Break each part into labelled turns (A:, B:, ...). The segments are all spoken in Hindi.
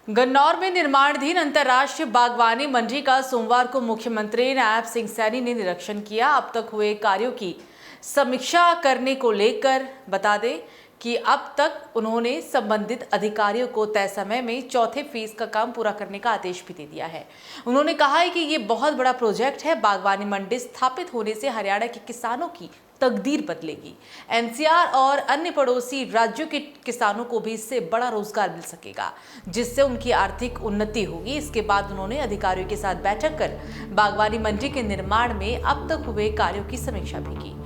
A: गन्नौर में निर्माणाधीन अंतर्राष्ट्रीय बागवानी मंडी का सोमवार को मुख्यमंत्री नायब सिंह सैनी ने निरीक्षण किया। अब तक हुए कार्यों की समीक्षा करने को लेकर बता दें कि अब तक उन्होंने संबंधित अधिकारियों को तय समय में चौथे फेज का काम पूरा करने का आदेश भी दे दिया है। उन्होंने कहा है कि ये बहुत बड़ा प्रोजेक्ट है। बागवानी मंडी स्थापित होने से हरियाणा के किसानों की तकदीर बदलेगी। एनसीआर और अन्य पड़ोसी राज्यों के किसानों को भी इससे बड़ा रोजगार मिल सकेगा, जिससे उनकी आर्थिक उन्नति होगी। इसके बाद उन्होंने अधिकारियों के साथ बैठक कर बागवानी मंडी के निर्माण में अब तक हुए कार्यों की समीक्षा भी की।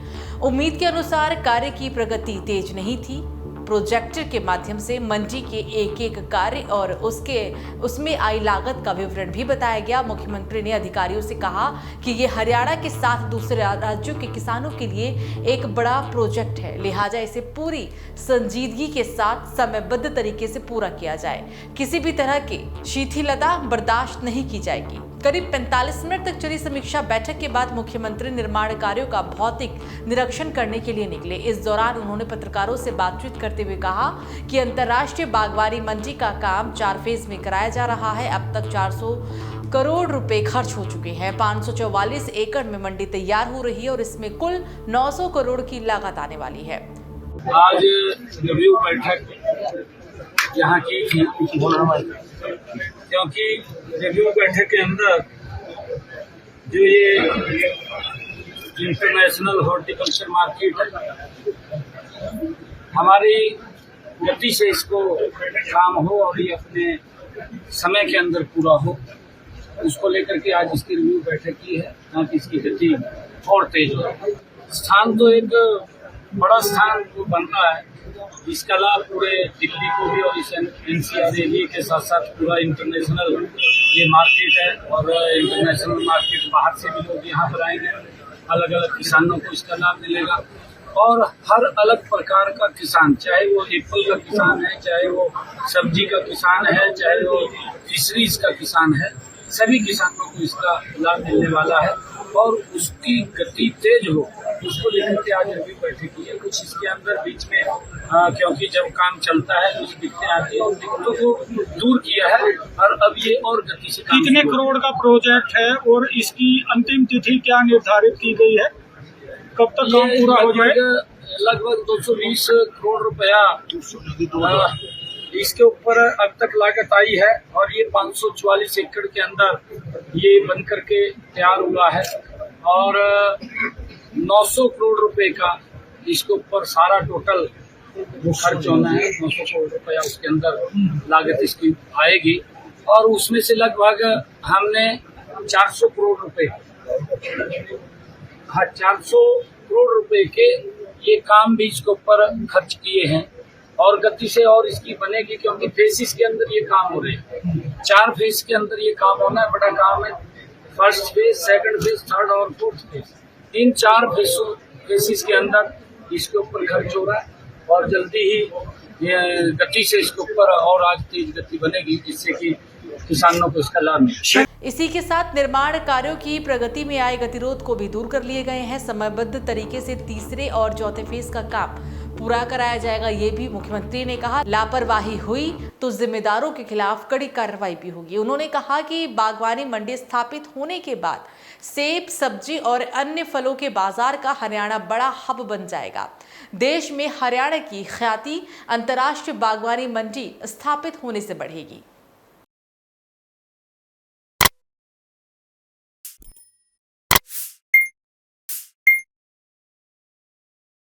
A: उम्मीद के अनुसार कार्य की प्रगति तेज नहीं थी। प्रोजेक्टर के माध्यम से मंडी के एक एक कार्य और उसमें आई लागत का विवरण भी बताया गया। मुख्यमंत्री ने अधिकारियों से कहा कि ये हरियाणा के साथ दूसरे राज्यों के किसानों के लिए एक बड़ा प्रोजेक्ट है, लिहाजा इसे पूरी संजीदगी के साथ समयबद्ध तरीके से पूरा किया जाए। किसी भी तरह की शिथिलता बर्दाश्त नहीं की जाएगी। करीब 45 मिनट तक चली समीक्षा बैठक के बाद मुख्यमंत्री निर्माण कार्यों का भौतिक निरीक्षण करने के लिए निकले। इस दौरान उन्होंने पत्रकारों से बातचीत करते हुए कहा कि अंतर्राष्ट्रीय बागवानी मंडी का काम 4 फेज में कराया जा रहा है। अब तक 400 करोड़ रुपए खर्च हो चुके हैं। 544 एकड़ में मंडी तैयार हो रही है और इसमें कुल 900 करोड़ की लागत आने वाली है।
B: आज रिव्यू बैठक यहाँ की थी, क्योंकि रिव्यू बैठक के अंदर जो ये इंटरनेशनल हॉर्टिकल्चर मार्केट है, हमारी गति से इसको काम हो और ये अपने समय के अंदर पूरा हो, उसको लेकर के आज इसकी रिव्यू बैठक की है, ताकि इसकी गति और तेज हो। स्थान तो एक बड़ा स्थान बन रहा है, इसका लाभ पूरे दिल्ली को भी और इस एनसीआर एरिया के साथ साथ पूरा इंटरनेशनल ये मार्केट है और इंटरनेशनल मार्केट बाहर से भी लोग यहाँ पर आएंगे। अलग अलग किसानों को इसका लाभ मिलेगा और हर अलग प्रकार का किसान, चाहे वो एप्पल का किसान है, चाहे वो सब्जी का किसान है, चाहे वो फिशरीज का किसान है, सभी किसानों को इसका लाभ मिलने वाला है और उसकी गति तेज हो, उसको लेकर के आज अभी बैठक की है। कुछ इसके अंदर बीच में क्योंकि जब काम चलता है कुछ दिक्कतें आती है, उन दिक्कतों को दूर किया है और अब ये और गति से
C: कितने करोड़ का प्रोजेक्ट है और इसकी अंतिम तिथि क्या निर्धारित की गई है, कब तक काम पूरा हो जाए?
B: लगभग 220 करोड़ रुपया इसके ऊपर अब तक लागत आई है और ये 544 एकड़ के अंदर ये बन करके तैयार हुआ है और 900 करोड़ रुपए का इसके ऊपर सारा टोटल वो खर्च होना है। 900 करोड़ रुपया उसके अंदर लागत इसकी आएगी और उसमें से लगभग हमने 400 करोड़ रुपए 400 करोड़ रुपए के ये काम भी इसके ऊपर खर्च किए हैं और गति से और इसकी बनेगी, क्योंकि फेसिस के अंदर ये काम हो रहे हैं। 4 फेज के अंदर ये काम होना है, बड़ा काम है। First phase, second phase, third और फोर्थ फेज, 3-4 फेसिस के अंदर इसके ऊपर खर्च हो रहा है और जल्दी ही ये गति से इसके ऊपर और आज तेज गति बनेगी, जिससे कि किसानों को इसका लाभ मिले।
A: इसी के साथ निर्माण कार्यों की प्रगति में आए गतिरोध को भी दूर कर लिए गए हैं। समयबद्ध तरीके से तीसरे और चौथे फेज का काम पूरा कराया जाएगा, ये भी मुख्यमंत्री ने कहा। लापरवाही हुई तो जिम्मेदारों के खिलाफ कड़ी कार्रवाई भी होगी। उन्होंने कहा कि बागवानी मंडी स्थापित होने के बाद सेब, सब्जी और अन्य फलों के बाजार का हरियाणा बड़ा हब बन जाएगा। देश में हरियाणा की ख्याति अंतर्राष्ट्रीय बागवानी मंडी स्थापित होने से बढ़ेगी।